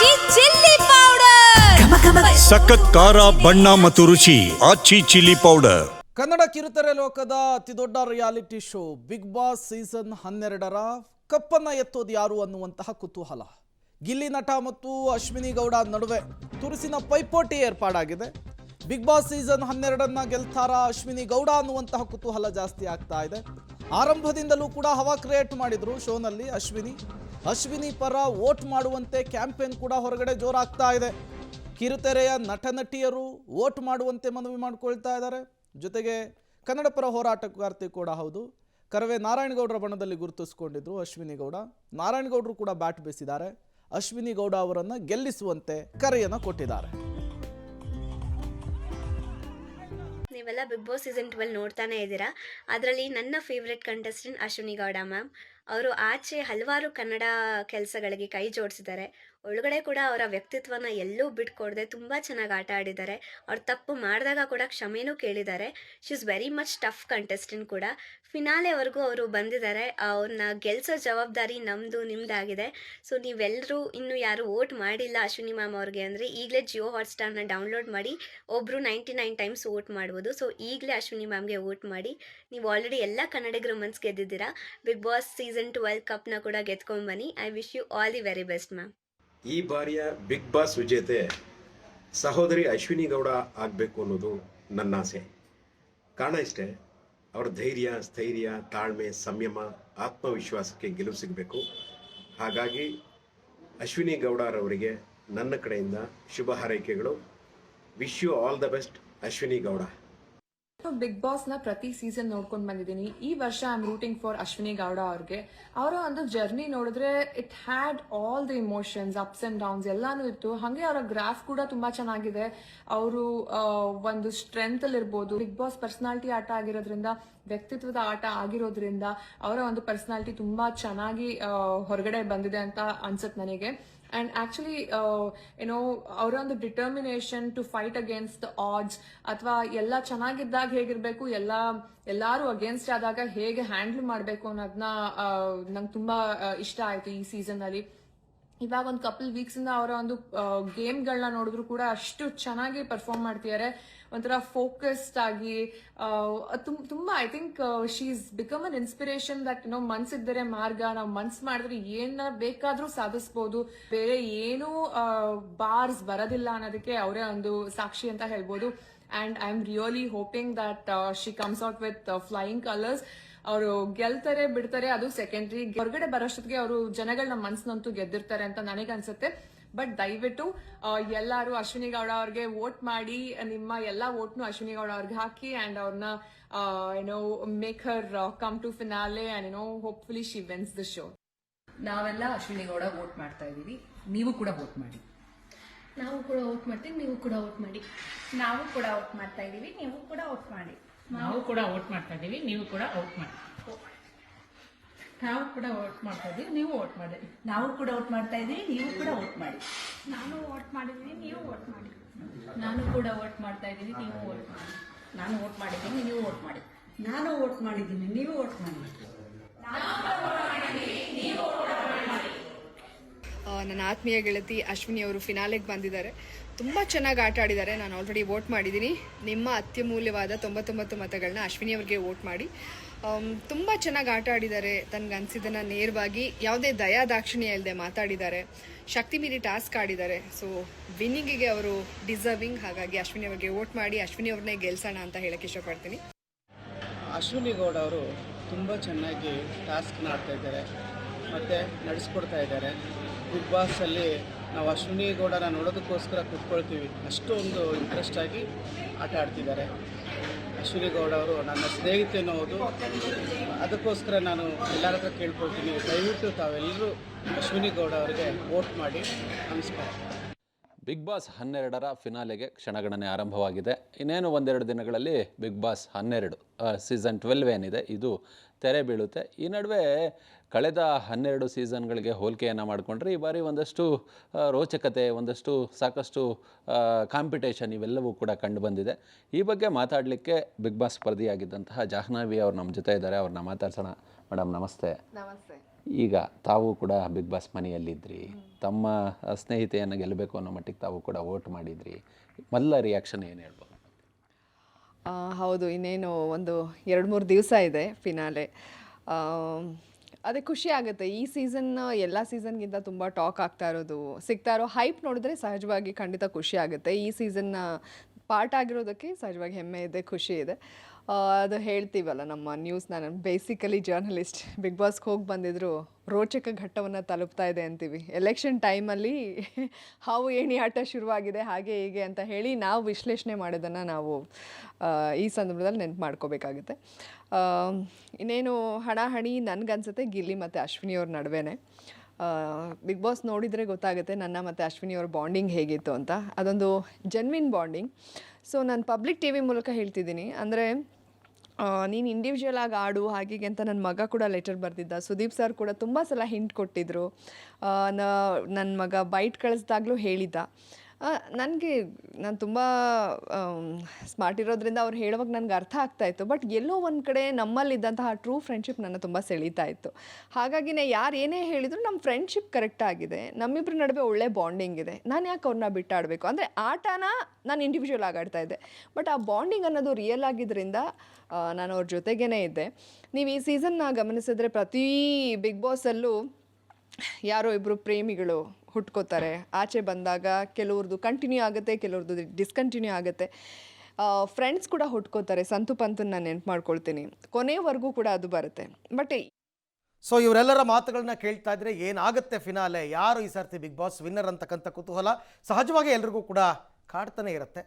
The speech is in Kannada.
ಆಚಿ ಚಿಲ್ಲಿ ಪೌಡರ್. ಸಖತ್ ಖಾರ ಬಣ್ಣ ಮತ್ತು ರುಚಿ ಆಚಿ ಚಿಲ್ಲಿ ಪೌಡರ್. ಕನ್ನಡ ಕಿರುತೆರೆ ಲೋಕದ ಅತಿದೊಡ್ಡ reality show Bigg Boss season 12ರ ಕಪ್ಪನ್ನ ಎತ್ತೋದು ಯಾರು ಅನ್ನುವಂತಹ ಕುತೂಹಲ. ಗಿಲ್ಲಿ ನಟ ಮತ್ತು ಅಶ್ವಿನಿ ಗೌಡ ನಡುವೆ ತುರುಸಿನ ಪೈಪೋಟಿ ಏರ್ಪಾಡಾಗಿದೆ. ಬಿಗ್ ಬಾಸ್ ಸೀಸನ್ 12ನ್ನ ಗೆಲ್ತಾರ ಅಶ್ವಿನಿ ಗೌಡ ಅನ್ನುವಂತಹ ಕುತೂಹಲ ಜಾಸ್ತಿ ಆಗ್ತಾ ಇದೆ. ಆರಂಭದಿಂದಲೂ ಕೂಡ ಹವಾ ಕ್ರಿಯೇಟ್ ಮಾಡಿದ್ರು ಶೋನಲ್ಲಿ ಅಶ್ವಿನಿ ಪರ ವೋಟ್ ಮಾಡುವಂತೆ ಕ್ಯಾಂಪೇನ್ ಕೂಡ ಹೊರಗಡೆ ಜೋರಾಗ್ತಾ ಇದೆ. ಕಿರುತೆರೆಯ ನಟ ನಟಿಯರು ವೋಟ್ ಮಾಡುವಂತೆ ಮನವಿ ಮಾಡಿಕೊಳ್ತಾ ಇದ್ದಾರೆ. ಜೊತೆಗೆ ಕನ್ನಡ ಪರ ಹೋರಾಟಗಾರ್ತಿ ಕೂಡ ಹೌದು. ಕರವೇ ನಾರಾಯಣಗೌಡರ ಬಣದಲ್ಲಿ ಗುರುತಿಸಿಕೊಂಡಿದ್ರು ಅಶ್ವಿನಿ ಗೌಡ. ನಾರಾಯಣಗೌಡರು ಕೂಡ ಬ್ಯಾಟ್ ಬೀಸಿದ್ದಾರೆ. ಅಶ್ವಿನಿ ಗೌಡ ಅವರನ್ನು ಗೆಲ್ಲಿಸುವಂತೆ ಕರೆಯನ್ನು ಕೊಟ್ಟಿದ್ದಾರೆ. ನೀವೆಲ್ಲ ಬಿಗ್ ಬಾಸ್ ಸೀಸನ್ 12 ನೋಡ್ತಾನೆ ಇದ್ದೀರಾ. ಅದರಲ್ಲಿ ನನ್ನ favourite contestant Ashwini Gowda ma'am. ಅವರು ಆಚೆ ಹಲವಾರು ಕನ್ನಡ ಕೆಲಸಗಳಿಗೆ ಕೈ ಜೋಡಿಸಿದ್ದಾರೆ. ಒಳಗಡೆ ಕೂಡ ಅವರ ವ್ಯಕ್ತಿತ್ವನ ಎಲ್ಲೂ ಬಿಟ್ಕೊಡದೆ ತುಂಬ ಚೆನ್ನಾಗಿ ಆಟ ಆಡಿದ್ದಾರೆ. ಅವ್ರು ತಪ್ಪು ಮಾಡಿದಾಗ ಕೂಡ ಕ್ಷಮೆನೂ ಕೇಳಿದ್ದಾರೆ. She is very much tough contestant ಕೂಡ. ಫಿನಾಲೆವರೆಗೂ ಅವರು ಬಂದಿದ್ದಾರೆ. ಅವ್ರನ್ನ ಗೆಲ್ಲಿಸೋ ಜವಾಬ್ದಾರಿ ನಮ್ಮದು ನಿಮ್ಮದಾಗಿದೆ. ಸೊ ನೀವೆಲ್ಲರೂ ಇನ್ನೂ ಯಾರು ವೋಟ್ ಮಾಡಿಲ್ಲ ಅಶ್ವಿನಿ ಮ್ಯಾಮ್ ಅವ್ರಿಗೆ ಅಂದರೆ ಈಗಲೇ ಜಿಯೋ ಹಾಟ್ಸ್ಟಾರ್ನ ಡೌನ್ಲೋಡ್ ಮಾಡಿ ಒಬ್ಬರು 99 ಟೈಮ್ಸ್ ವೋಟ್ ಮಾಡ್ಬೋದು. ಸೊ ಈಗಲೇ ಅಶ್ವಿನಿ ಮ್ಯಾಮ್ಗೆ ವೋಟ್ ಮಾಡಿ. ನೀವು ಆಲ್ರೆಡಿ ಎಲ್ಲ ಕನ್ನಡಿಗರ ಮನ್ಸು ಗೆದ್ದಿದ್ದೀರಾ. ಬಿಗ್ ಬಾಸ್ ಸೀಸನ್ 12 ಕಪ್ನ ಕೂಡ ಗೆದ್ಕೊಂಡ್ಬನ್ನಿ. I wish you all the very best ma'am. ಈ ಬಾರಿಯ ಬಿಗ್ ಬಾಸ್ ವಿಜೇತೆ ಸಹೋದರಿ ಅಶ್ವಿನಿ ಗೌಡ ಆಗಬೇಕು ಅನ್ನೋದು ನನ್ನ ಆಸೆ. ಕಾರಣ ಇಷ್ಟೇ, ಅವರ ಧೈರ್ಯ, ಸ್ಥೈರ್ಯ, ತಾಳ್ಮೆ, ಸಂಯಮ, ಆತ್ಮವಿಶ್ವಾಸಕ್ಕೆ ಗೆಲುವು ಸಿಗಬೇಕು. ಹಾಗಾಗಿ ಅಶ್ವಿನಿ ಗೌಡರವರಿಗೆ ನನ್ನ ಕಡೆಯಿಂದ ಶುಭ ಹಾರೈಕೆಗಳು. Wish you all the best Ashwini Gowda. Bigg Boss ನ ಪ್ರತಿ ಸೀಸನ್ ನೋಡ್ಕೊಂಡು ಬಂದಿದ್ದೀನಿ. ಈ ವರ್ಷ I am rooting for Ashwini Gowda ಅವ್ರಿಗೆ. ಅವರ ಒಂದು ಜರ್ನಿ ನೋಡಿದ್ರೆ it had all the emotions, ups and downs ಎಲ್ಲಾನು ಇತ್ತು. ಹಾಗೆ ಅವರ ಗ್ರಾಫ್ ಕೂಡ ತುಂಬಾ ಚೆನ್ನಾಗಿದೆ. ಅವರು ಒಂದು ಸ್ಟ್ರೆಂತ್ ಅಲ್ಲಿ ಇರ್ಬೋದು. ಬಿಗ್ ಬಾಸ್ ಪರ್ಸನಾಲಿಟಿ ಆಟ ಆಗಿರೋದ್ರಿಂದ, ವ್ಯಕ್ತಿತ್ವದ ಆಟ ಆಗಿರೋದ್ರಿಂದ ಅವರ ಒಂದು ಪರ್ಸನಾಲಿಟಿ ತುಂಬಾ ಚೆನ್ನಾಗಿ ಹೊರಗಡೆ ಬಂದಿದೆ ಅಂತ ಅನ್ಸುತ್ತೆ ನನಗೆ. And actually, ಅವರ ಒಂದು determination to fight against the odds, ಅಥವಾ ಎಲ್ಲ ಚೆನ್ನಾಗಿದ್ದಾಗ ಹೇಗಿರ್ಬೇಕು, ಎಲ್ಲಾರು ಅಗೇನ್ಸ್ಟ್ ಆದಾಗ ಹೇಗೆ ಹ್ಯಾಂಡಲ್ ಮಾಡಬೇಕು ಅನ್ನೋದನ್ನ ನಂಗೆ ತುಂಬಾ ಇಷ್ಟ ಆಯ್ತು ಈ ಸೀಸನ್ ಅಲ್ಲಿ. ಇವಾಗ ಒಂದು ಕಪಲ್ ವೀಕ್ಸ್ ಇಂದ ಅವರ ಒಂದು ಗೇಮ್ಗಳನ್ನ ನೋಡಿದ್ರು ಕೂಡ ಅಷ್ಟು ಚೆನ್ನಾಗಿ ಪರ್ಫಾರ್ಮ್ ಮಾಡ್ತಿದ್ದಾರೆ. ಒಂಥರ ಫೋಕಸ್ಡ್ ಆಗಿ ತುಂಬಾ I think she is become an inspiration that ಮನ್ಸಿದ್ದರೆ ಮಾರ್ಗ, ನಾವು ಮನ್ಸ್ ಮಾಡಿದ್ರೆ ಏನ ಬೇಕಾದ್ರೂ ಸಾಧಿಸ್ಬೋದು, ಬೇರೆ ಏನೂ ಬಾರ್ಸ್ ಬರೋದಿಲ್ಲ ಅನ್ನೋದಕ್ಕೆ ಅವರೇ ಒಂದು ಸಾಕ್ಷಿ ಅಂತ ಹೇಳ್ಬೋದು. And I am really hoping that she comes out with flying colours. ಅವರು ಗೆಲ್ತಾರೆ ಬಿಡ್ತಾರೆ ಅದು ಸೆಕೆಂಡ್ರಿ. ಹೊರಗಡೆ ಬರೋಷ್ಟೊತ್ತಿಗೆ ಅವರು ಜನಗಳನ್ನ ಮನ್ಸನ್ನಂತೂ ಗೆದ್ದಿರ್ತಾರೆ ಅಂತ ನನಗನ್ಸುತ್ತೆ. ಬಟ್ ದಯವಿಟ್ಟು ಎಲ್ಲರೂ ಅಶ್ವಿನಿ ಗೌಡ ಅವ್ರಿಗೆ ವೋಟ್ ಮಾಡಿ, ನಿಮ್ಮ ಎಲ್ಲಾ ವೋಟ್ನು ಅಶ್ವಿನಿ ಗೌಡ ಅವ್ರಿಗೆ ಹಾಕಿ ಅಂಡ್ ಅವ್ರನ್ನ make her come to finale and hopefully she wins the show. ನಾವೆಲ್ಲ ಅಶ್ವಿನಿ ಗೌಡ ವೋಟ್ ಮಾಡ್ತಾ ಇದೀವಿ. ನೀವು ಕೂಡ ವೋಟ್ ಮಾಡಿ. ನಾವು ಕೂಡ ವೋಟ್ ಮಾಡ್ತೀವಿ, ನೀವು ಕೂಡ ವೋಟ್ ಮಾಡಿ. ನಾವು ಕೂಡ ವೋಟ್ ಮಾಡ್ತಾ ಇದೀವಿ, ನೀವು ಕೂಡ ವೋಟ್ ಮಾಡಿ. ನಾವು ಕೂಡ ವೋಟ್ ಮಾಡ್ತಾ ಇದೀವಿ, ನೀವು ಕೂಡ ವೋಟ್ ಮಾಡಿ. ನಾವು ಕೂಡ ವೋಟ್ ಮಾಡ್ತಾ ಇದೀವಿ, ನೀವು ವೋಟ್ ಮಾಡಿ. ನಾವು ಕೂಡ ವೋಟ್ ಮಾಡ್ತಾ ಇದೀವಿ, ನೀವು ಕೂಡ ವೋಟ್ ಮಾಡಿ. ನಾನು ವೋಟ್ ಮಾಡಿದ್ದೀನಿ, ನೀವು ವೋಟ್ ಮಾಡಿ. ನಾನು ಕೂಡ ವೋಟ್ ಮಾಡ್ತಾ ಇದ್ದೀನಿ, ನೀವು ವೋಟ್ ಮಾಡಿ. ನಾನು ವೋಟ್ ಮಾಡಿದ್ದೀನಿ, ನೀವು ವೋಟ್ ಮಾಡಿ. ನಾನು ವೋಟ್ ಮಾಡಿದ್ದೀನಿ, ನೀವು ವೋಟ್ ಮಾಡಿ. ನನ್ನ ಆತ್ಮೀಯ ಗೆಳತಿ ಅಶ್ವಿನಿ ಅವರು ಫಿನಾಲೆಗೆ ಬಂದಿದ್ದಾರೆ. ತುಂಬ ಚೆನ್ನಾಗಿ ಆಟ ಆಡಿದ್ದಾರೆ. ನಾನು ಆಲ್ರೆಡಿ ವೋಟ್ ಮಾಡಿದ್ದೀನಿ. ನಿಮ್ಮ ಅತ್ಯಮೂಲ್ಯವಾದ 99 ಮತಗಳನ್ನ ಅಶ್ವಿನಿ ಅವ್ರಿಗೆ ವೋಟ್ ಮಾಡಿ. ತುಂಬ ಚೆನ್ನಾಗಿ ಆಟ ಆಡಿದ್ದಾರೆ. ತನಗನ್ಸಿದ್ದನ್ನು ನೇರವಾಗಿ ಯಾವುದೇ ದಯಾದಾಕ್ಷಿಣ್ಯ ಇಲ್ಲದೆ ಮಾತಾಡಿದ್ದಾರೆ. ಶಕ್ತಿ ಮೀರಿ ಟಾಸ್ಕ್ ಆಡಿದ್ದಾರೆ. ಸೊ ವಿನ್ನಿಂಗಿಗೆ ಅವರು ಡಿಸರ್ವಿಂಗ್. ಹಾಗಾಗಿ ಅಶ್ವಿನಿ ಅವ್ರಿಗೆ ವೋಟ್ ಮಾಡಿ ಅಶ್ವಿನಿ ಅವ್ರನ್ನೇ ಗೆಲ್ಸೋಣ ಅಂತ ಹೇಳಕ್ಕೆ ಇಷ್ಟಪಡ್ತೀನಿ. ಅಶ್ವಿನಿ ಗೌಡ ಅವರು ತುಂಬ ಚೆನ್ನಾಗಿ ಟಾಸ್ಕ್ನ ಆಡ್ತಾ ಇದ್ದಾರೆ ಮತ್ತು ನಡೆಸ್ಕೊಡ್ತಾ ಇದ್ದಾರೆ. ಬಿಗ್ ಬಾಸಲ್ಲಿ ನಾವು ಅಶ್ವಿನಿ ಗೌಡನ ನೋಡೋದಕ್ಕೋಸ್ಕರ ಕೂತ್ಕೊಳ್ತೀವಿ, ಅಷ್ಟೊಂದು ಇಂಟ್ರೆಸ್ಟ್ ಆಗಿ ಆಟ ಆಡ್ತಿದ್ದಾರೆ. ಅಶ್ವಿನಿ ಗೌಡ ಅವರು ನನ್ನ ಸ್ನೇಹಿತೆ ಅನ್ನೋದು, ಅದಕ್ಕೋಸ್ಕರ ನಾನು ಎಲ್ಲರ ಹತ್ರ ಕೇಳ್ಕೊಳ್ತೀನಿ, ದಯವಿಟ್ಟು ತಾವೆಲ್ಲರೂ ಅಶ್ವಿನಿ ಗೌಡ ಅವರಿಗೆ ವೋಟ್ ಮಾಡಿ. ನಮಸ್ಕಾರ. ಬಿಗ್ ಬಾಸ್ 12ರ ಫಿನಾಲೆಗೆ ಕ್ಷಣಗಣನೆ ಆರಂಭವಾಗಿದೆ. ಇನ್ನೇನು ಒಂದೆರಡು ದಿನಗಳಲ್ಲಿ ಬಿಗ್ ಬಾಸ್ 12 ಸೀಸನ್ 12 ಏನಿದೆ ಇದು ತೆರೆ ಬೀಳುತ್ತೆ. ಈ ನಡುವೆ ಕಳೆದ 12 ಸೀಸನ್ಗಳಿಗೆ ಹೋಲಿಕೆಯನ್ನು ಮಾಡಿಕೊಂಡ್ರೆ ಈ ಬಾರಿ ಒಂದಷ್ಟು ರೋಚಕತೆ, ಸಾಕಷ್ಟು ಕಾಂಪಿಟೇಷನ್ ಇವೆಲ್ಲವೂ ಕೂಡ ಕಂಡು ಬಂದಿದೆ. ಈ ಬಗ್ಗೆ ಮಾತಾಡಲಿಕ್ಕೆ ಬಿಗ್ ಬಾಸ್ ಸ್ಪರ್ಧಿಯಾಗಿದ್ದಂತಹ ಜಾಹ್ನವಿ ಅವರು ನಮ್ಮ ಜೊತೆ ಇದ್ದಾರೆ. ಅವ್ರನ್ನ ಮಾತಾಡ್ಸೋಣ. ಮೇಡಮ್ ನಮಸ್ತೆ. ನಮಸ್ತೆ. ಈಗ ತಾವು ಕೂಡ ಬಿಗ್ ಬಾಸ್ ಮನೆಯಲ್ಲಿದ್ದಿರಿ, ತಮ್ಮ ಸ್ನೇಹಿತೆಯನ್ನು ಗೆಲ್ಲಬೇಕು ಅನ್ನೋ ಮಟ್ಟಿಗೆ ತಾವು ಕೂಡ ವೋಟ್ ಮಾಡಿದ್ರಿ. ಮೊದಲ ರಿಯಾಕ್ಷನ್ ಏನು ಹೇಳ್ಬೋದು? ಹೌದು, ಇನ್ನೇನು ಒಂದು 2-3 ದಿವಸ ಇದೆ ಫಿನಾಲೆ. ಅದೇ ಖುಷಿ ಆಗುತ್ತೆ. ಈ ಸೀಸನ್ ಎಲ್ಲ ಸೀಸನ್ಗಿಂತ ತುಂಬ ಟಾಕ್ ಆಗ್ತಾ ಇರೋದು, ಸಿಗ್ತಾ ಇರೋ ಹೈಪ್ ನೋಡಿದ್ರೆ ಸಹಜವಾಗಿ ಖಂಡಿತ ಖುಷಿ ಆಗುತ್ತೆ. ಈ ಸೀಸನ್ನ ಪಾರ್ಟ್ ಆಗಿರೋದಕ್ಕೆ ಸಹಜವಾಗಿ ಹೆಮ್ಮೆ ಇದೆ, ಖುಷಿ ಇದೆ. ಅದು ಹೇಳ್ತೀವಲ್ಲ ನಮ್ಮ ನ್ಯೂಸ್, ನಾನು ಬೇಸಿಕಲಿ ಜರ್ನಲಿಸ್ಟ್, ಬಿಗ್ ಬಾಸ್ಗೆ ಹೋಗಿ ಬಂದಿದ್ರು ರೋಚಕ ಘಟ್ಟವನ್ನು ತಲುಪ್ತಾ ಇದೆ ಅಂತೀವಿ. ಎಲೆಕ್ಷನ್ ಟೈಮಲ್ಲಿ ಹಾವು ಏಣಿ ಆಟ ಶುರುವಾಗಿದೆ ಹಾಗೆ ಹೀಗೆ ಅಂತ ಹೇಳಿ ನಾವು ವಿಶ್ಲೇಷಣೆ ಮಾಡೋದನ್ನು ನಾವು ಈ ಸಂದರ್ಭದಲ್ಲಿ ನೆನಪು ಮಾಡ್ಕೋಬೇಕಾಗುತ್ತೆ. ಇನ್ನೇನು ಹಣಾಹಣಿ ನನಗನ್ಸುತ್ತೆ ಗಿಲ್ಲಿ ಮತ್ತು ಅಶ್ವಿನಿ ಅವ್ರ ನಡುವೆನೇ. ಬಿಗ್ ಬಾಸ್ ನೋಡಿದರೆ ಗೊತ್ತಾಗುತ್ತೆ ನನ್ನ ಮತ್ತು ಅಶ್ವಿನಿ ಅವ್ರ ಬಾಂಡಿಂಗ್ ಹೇಗಿತ್ತು ಅಂತ. ಅದೊಂದು ಜೆನ್ವಿನ್ ಬಾಂಡಿಂಗ್. ಸೊ ನಾನು ಪಬ್ಲಿಕ್ ಟಿ ವಿ ಮೂಲಕ ಹೇಳ್ತಿದ್ದೀನಿ, ಅಂದರೆ ನೀನು ಇಂಡಿವಿಜುವಲ್ ಆಗಿ ಆಡು ಹಾಗೆ ಅಂತ ನನ್ನ ಮಗ ಕೂಡ ಲೆಟರ್ ಬರೆದಿದ್ದ. ಸುದೀಪ್ ಸರ್ ಕೂಡ ತುಂಬ ಸಲ ಹಿಂಟ್ ಕೊಟ್ಟಿದ್ದರು. ನನ್ನ ಮಗ ಬೈಟ್ ಕಳಿಸ್ದಾಗಲೂ ಹೇಳಿದ್ದ. ನಾನು ತುಂಬ ಸ್ಮಾರ್ಟ್ ಇರೋದ್ರಿಂದ ಅವ್ರು ಹೇಳುವಾಗ ನನಗೆ ಅರ್ಥ ಆಗ್ತಾಯಿತ್ತು. ಬಟ್ ಎಲ್ಲೋ ಒಂದು ಕಡೆ ನಮ್ಮಲ್ಲಿದ್ದಂತಹ ಟ್ರೂ ಫ್ರೆಂಡ್ಶಿಪ್ ನನ್ನ ತುಂಬ ಸೆಳೀತಾ ಇತ್ತು. ಹಾಗಾಗಿನೇ ಯಾರು ಏನೇ ಹೇಳಿದ್ರು ನಮ್ಮ ಫ್ರೆಂಡ್ಶಿಪ್ ಕರೆಕ್ಟ್ ಆಗಿದೆ, ನಮ್ಮಿಬ್ಬರ ನಡುವೆ ಒಳ್ಳೆ ಬಾಂಡಿಂಗ್ ಇದೆ. ನಾನು ಯಾಕೆ ಅವ್ರನ್ನ ಬಿಟ್ಟಾಡಬೇಕು? ಅಂದರೆ ಆಟನ ನಾನು ಇಂಡಿವಿಜುವಲ್ ಆಗಿ ಆಡ್ತಾ ಇದ್ದೆ, ಬಟ್ ಆ ಬಾಂಡಿಂಗ್ ಅನ್ನೋದು ರಿಯಲ್ ಆಗಿದ್ದರಿಂದ ನಾನು ಅವ್ರ ಜೊತೆಗೇ ಇದ್ದೆ. ನೀವು ಈ ಸೀಸನ್ನ ಗಮನಿಸಿದ್ರೆ ಪ್ರತಿ ಬಿಗ್ ಬಾಸಲ್ಲೂ ಯಾರೋ ಇಬ್ಬರು ಪ್ರೇಮಿಗಳು ಹುಟ್ಕೋತಾರೆ. ಆಚೆ ಬಂದಾಗ ಕೆಲವ್ರದ್ದು ಕಂಟಿನ್ಯೂ ಆಗುತ್ತೆ, ಕೆಲವ್ರದ್ದು ಡಿಸ್ಕಂಟಿನ್ಯೂ ಆಗುತ್ತೆ. ಫ್ರೆಂಡ್ಸ್ ಕೂಡ ಹುಟ್ಕೋತಾರೆ. ಸಂತು ಪಂತನ್ನ ನಾನು ನೆನ್ಪು ಮಾಡ್ಕೊಳ್ತೀನಿ, ಕೊನೆವರೆಗೂ ಕೂಡ ಅದು ಬರುತ್ತೆ. ಬಟ್ ಸೊ ಇವರೆಲ್ಲರ ಮಾತುಗಳನ್ನ ಕೇಳ್ತಾ ಇದ್ರೆ ಏನಾಗುತ್ತೆ ಫಿನಾಲೆ, ಯಾರು ಈ ಸರ್ತಿ ಬಿಗ್ ಬಾಸ್ ವಿನ್ನರ್ ಅಂತಕ್ಕಂಥ ಕುತೂಹಲ ಸಹಜವಾಗಿ ಎಲ್ರಿಗೂ ಕೂಡ ಕಾಡ್ತಾನೆ ಇರುತ್ತೆ.